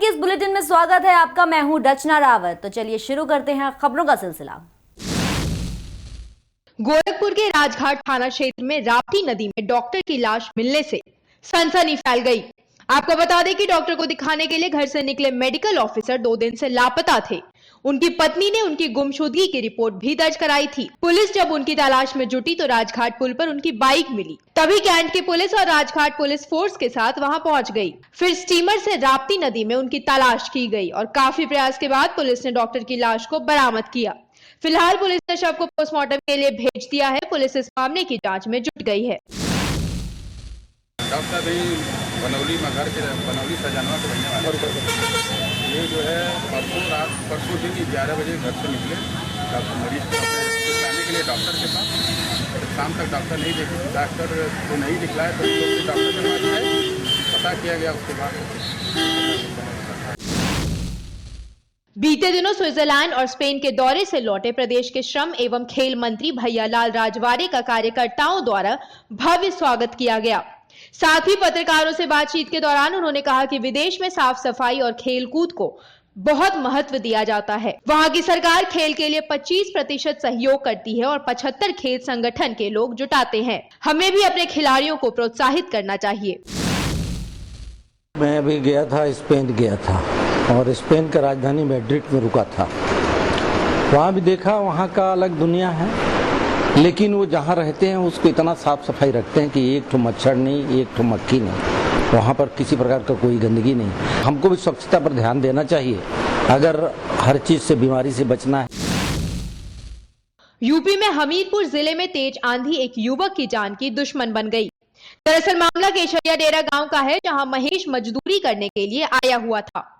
के इस बुलेटिन में स्वागत है आपका। मैं हूं रचना रावत। तो चलिए शुरू करते हैं खबरों का सिलसिला। गोरखपुर के राजघाट थाना क्षेत्र में राप्ती नदी में डॉक्टर की लाश मिलने से सनसनी फैल गई। आपको बता दें कि डॉक्टर को दिखाने के लिए घर से निकले मेडिकल ऑफिसर 2 दिन से लापता थे। उनकी पत्नी ने उनकी गुमशुदगी की रिपोर्ट भी दर्ज कराई थी। पुलिस जब उनकी तलाश में जुटी तो राजघाट पुल पर उनकी बाइक मिली। तभी कैंट की पुलिस और राजघाट पुलिस फोर्स के साथ वहां पहुंच गई। फिर स्टीमर से राप्ती नदी में उनकी तलाश की गई और काफी प्रयास के बाद पुलिस ने डॉक्टर की लाश को बरामद किया। फिलहाल पुलिस ने शव को पोस्टमार्टम के लिए भेज दिया है। पुलिस इस मामले की जांच में जुट गई है। डॉक्टर भी बनौली में घर के बनौली सजानवा के रहने वाले। ये जो है परसों दिन 11 बजे घर से निकले डॉक्टर मरीज को दिखाने के लिए डॉक्टर के पास। शाम तक डॉक्टर नहीं देखे, डॉक्टर को नहीं दिखलाए तो डॉक्टर के पास गए, पता किया गया। उसके बाद बीते दिनों स्विट्जरलैंड और स्पेन के दौरे से लौटे प्रदेश के श्रम एवं खेल मंत्री भैयालाल राजवाड़े का कार्यकर्ताओं द्वारा भव्य स्वागत किया गया। साथ ही पत्रकारों से बातचीत के दौरान उन्होंने कहा कि विदेश में साफ सफाई और खेल कूद को बहुत महत्व दिया जाता है। वहां की सरकार खेल के लिए 25% सहयोग करती है और 75 खेल संगठन के लोग जुटाते हैं। हमें भी अपने खिलाड़ियों को प्रोत्साहित करना चाहिए। मैं अभी गया था, स्पेन गया था और स्पेन का राजधानी मैड्रिड में रुका था। वहाँ भी देखा, वहाँ का अलग दुनिया है, लेकिन वो जहाँ रहते हैं उसको इतना साफ सफाई रखते हैं कि एक ठो मच्छर नहीं, एक ठो मक्खी नहीं। वहाँ पर किसी प्रकार का कोई गंदगी नहीं। हमको भी स्वच्छता पर ध्यान देना चाहिए अगर हर चीज से बीमारी से बचना है। यूपी में हमीरपुर जिले में तेज आंधी एक युवक की जान की दुश्मन बन गई। दरअसल मामला केशरिया डेरा गांव का है, जहां महेश मजदूरी करने के लिए आया हुआ था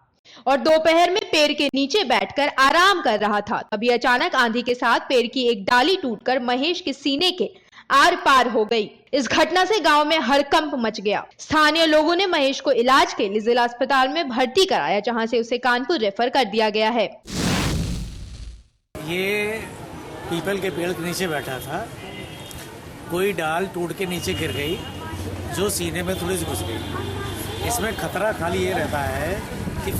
और दोपहर में पेड़ के नीचे बैठकर आराम कर रहा था। तभी अचानक आंधी के साथ पेड़ की एक डाली टूटकर महेश के सीने के आर पार हो गई। इस घटना से गांव में हड़कंप मच गया। स्थानीय लोगों ने महेश को इलाज के लिए जिला अस्पताल में भर्ती कराया, जहां से उसे कानपुर रेफर कर दिया गया है। ये पीपल के पेड़ के नीचे बैठा था, कोई डाल टूट के नीचे गिर गई जो सीने में थोड़ी सी घुस गई। इसमें खतरा खाली ये रहता है कि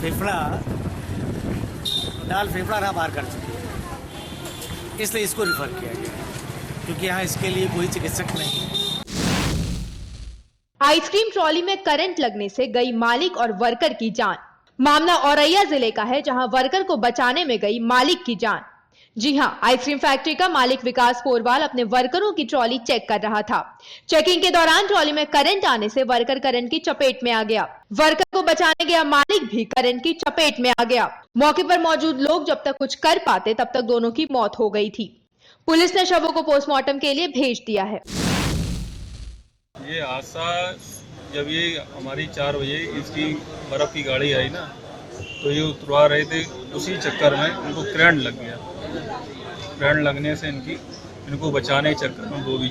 डाल फेफड़ा ना पार कर सके, इसलिए इसको रिफर किया गया, क्योंकि यहाँ इसके लिए कोई चिकित्सक नहीं है। आइसक्रीम ट्रॉली में करंट लगने से गई मालिक और वर्कर की जान। मामला औरैया जिले का है, जहां वर्कर को बचाने में गई मालिक की जान। जी हां, आइसक्रीम फैक्ट्री का मालिक विकास पोरवाल अपने वर्करों की ट्रॉली चेक कर रहा था। चेकिंग के दौरान ट्रॉली में करंट आने से वर्कर करंट की चपेट में आ गया। वर्कर को बचाने गया मालिक भी करंट की चपेट में आ गया। मौके पर मौजूद लोग जब तक कुछ कर पाते तब तक दोनों की मौत हो गई थी। पुलिस ने शवों को पोस्टमार्टम के लिए भेज दिया है। ये हादसा जब ये हमारी 4 बजे इसकी बर्फ की गाड़ी आई ना, तो ये उतरवा रहे थे, उसी चक्कर में उनको करंट लग गया। करंट लगने से इनको बचाने के चक्कर में वो भी।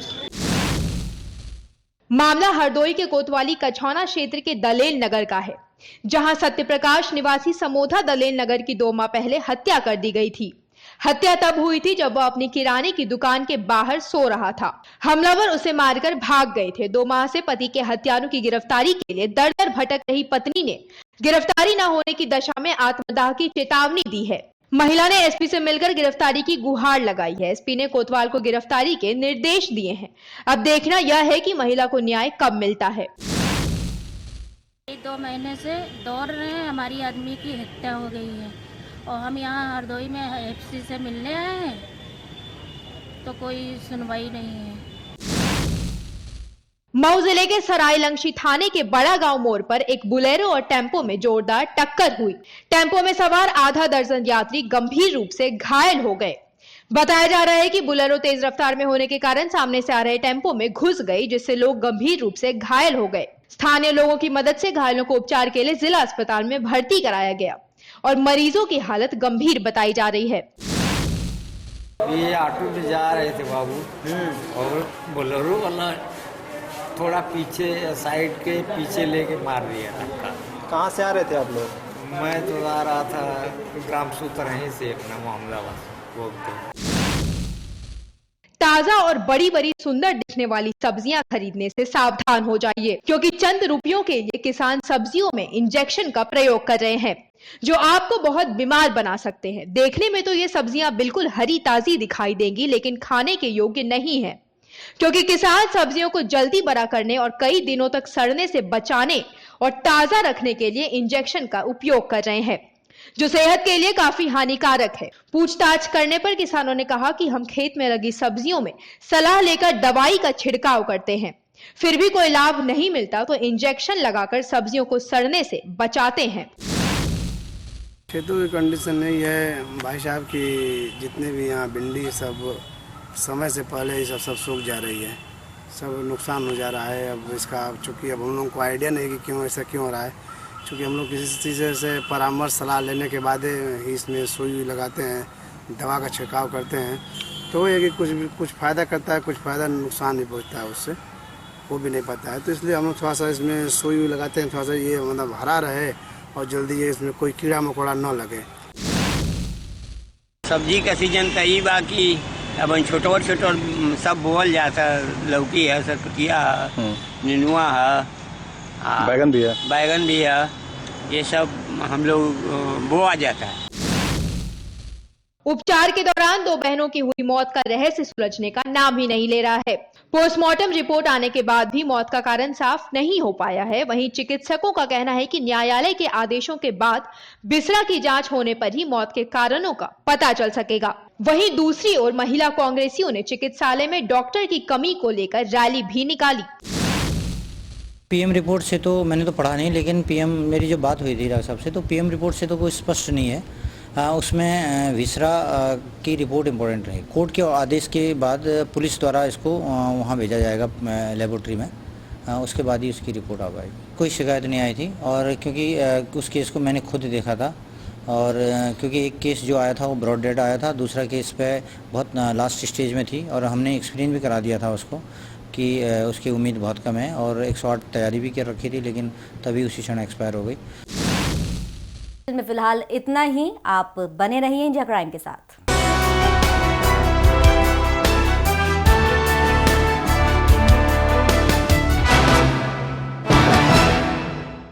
मामला हरदोई के कोतवाली कछौना क्षेत्र के दलेल नगर का है, जहां सत्यप्रकाश निवासी समोधा दलेल नगर की 2 माह पहले हत्या कर दी गई थी। हत्या तब हुई थी जब वह अपनी किराने की दुकान के बाहर सो रहा था। हमलावर उसे मारकर भाग गए थे। 2 माह से पति के हत्यारों की गिरफ्तारी के लिए दर दर भटक रही पत्नी ने गिरफ्तारी न होने की दशा में आत्मदाह की चेतावनी दी है। महिला ने एसपी से मिलकर गिरफ्तारी की गुहार लगाई है। एसपी ने कोतवाल को गिरफ्तारी के निर्देश दिए हैं। अब देखना यह है कि महिला को न्याय कब मिलता है। 2 महीने से दौड़ रहे हैं, हमारी आदमी की हत्या हो गई है और हम यहाँ हरदोई में एसपी से मिलने आए हैं तो कोई सुनवाई नहीं है। मऊ जिले के सरायलंशी थाने के बड़ा गांव मोड़ पर एक बुलेरो और टेम्पो में जोरदार टक्कर हुई। टेम्पो में सवार आधा दर्जन यात्री गंभीर रूप से घायल हो गए। बताया जा रहा है कि बुलेरो तेज रफ्तार में होने के कारण सामने से आ रहे टेम्पो में घुस गई, जिससे लोग गंभीर रूप से घायल हो गए। स्थानीय लोगों की मदद से घायलों को उपचार के लिए जिला अस्पताल में भर्ती कराया गया और मरीजों की हालत गंभीर बताई जा रही है। ये ऑटो में जा रहे थे बाबू और बोलेरो वाला थोड़ा पीछे साइड के पीछे लेके मार दिया धक्का। कहाँ से आ रहे थे आप लोग? मैं तो आ रहा था ग्राम सूत्र यहीं से अपना मामलाबाद। ताजा और बड़ी बड़ी सुंदर दिखने वाली सब्जियां खरीदने से सावधान हो जाइए, क्योंकि चंद रुपयों के लिए किसान सब्जियों में इंजेक्शन का प्रयोग कर रहे हैं जो आपको बहुत बीमार बना सकते हैं। देखने में तो ये सब्जियां बिल्कुल हरी ताजी दिखाई देंगी, लेकिन खाने के योग्य नहीं है, क्योंकि किसान सब्जियों को जल्दी बड़ा करने और कई दिनों तक सड़ने से बचाने और ताजा रखने के लिए इंजेक्शन का उपयोग कर रहे हैं, जो सेहत के लिए काफी हानिकारक है। पूछताछ करने पर किसानों ने कहा कि हम खेत में लगी सब्जियों में सलाह लेकर दवाई का छिड़काव करते हैं, फिर भी कोई लाभ नहीं मिलता तो इंजेक्शन लगाकर सब्जियों को सड़ने से बचाते हैं। खेतों की कंडीशन नहीं है भाई साहब कि जितने भी यहाँ भिंडी सब समय से पहले ही सब सूख जा रही है, सब नुकसान हो जा रहा है। अब इसका चूँकि अब हम लोगों को आइडिया नहीं कि क्यों ऐसा क्यों हो रहा है, क्योंकि हम लोग किसी चीज़ से परामर्श सलाह लेने के बाद ही इसमें सुई लगाते हैं, दवा का छिड़काव करते हैं। तो ये कि कुछ फ़ायदा करता है, कुछ फ़ायदा नुकसान भी पहुँचता है, उससे वो भी नहीं पता है। तो इसलिए हम लोग थोड़ा सा इसमें सुई लगाते हैं, थोड़ा सा ये मतलब हरा रहे और जल्दी ये इसमें कोई कीड़ा मकोड़ा न लगे। सब्जी का सीजन तो ये बाकी अब छोटो सब बोल जाता, लौकी है, सरकटिया है, नेनुआ है, बैगन भी है, ये सब हम लोग बोआ जाता है। उपचार के दौरान दो बहनों की हुई मौत का रहस्य सुलझने का नाम ही नहीं ले रहा है। पोस्टमार्टम रिपोर्ट आने के बाद भी मौत का कारण साफ नहीं हो पाया है। वहीं चिकित्सकों का कहना है कि न्यायालय के आदेशों के बाद बिसरा की जांच होने पर ही मौत के कारणों का पता चल सकेगा। वहीं दूसरी ओर महिला कांग्रेसियों ने चिकित्सालय में डॉक्टर की कमी को लेकर रैली भी निकाली। पीएम रिपोर्ट से तो मैंने तो पढ़ा नहीं, लेकिन पीएम मेरी जो बात हुई थी डॉक्टर साहब से, तो पीएम रिपोर्ट से तो कोई स्पष्ट नहीं है। उसमें विसरा की रिपोर्ट इम्पोर्टेंट रही। कोर्ट के आदेश के बाद पुलिस द्वारा इसको वहाँ भेजा जाएगा लेबोरेटरी में, उसके बाद ही उसकी रिपोर्ट आ पाएगी। कोई शिकायत नहीं आई थी, और क्योंकि उस केस को मैंने खुद देखा था, और क्योंकि एक केस जो आया था वो ब्रॉड डेड आया था, दूसरा केस पे बहुत लास्ट स्टेज में थी, और हमने एक्सप्लेन भी करा दिया था उसको कि उसकी उम्मीद बहुत कम है, और 108 तैयारी भी कर रखी थी, लेकिन तभी उसी क्षण एक्सपायर हो गई। में फिलहाल इतना ही। आप बने रहिए इंडिया क्राइम के साथ।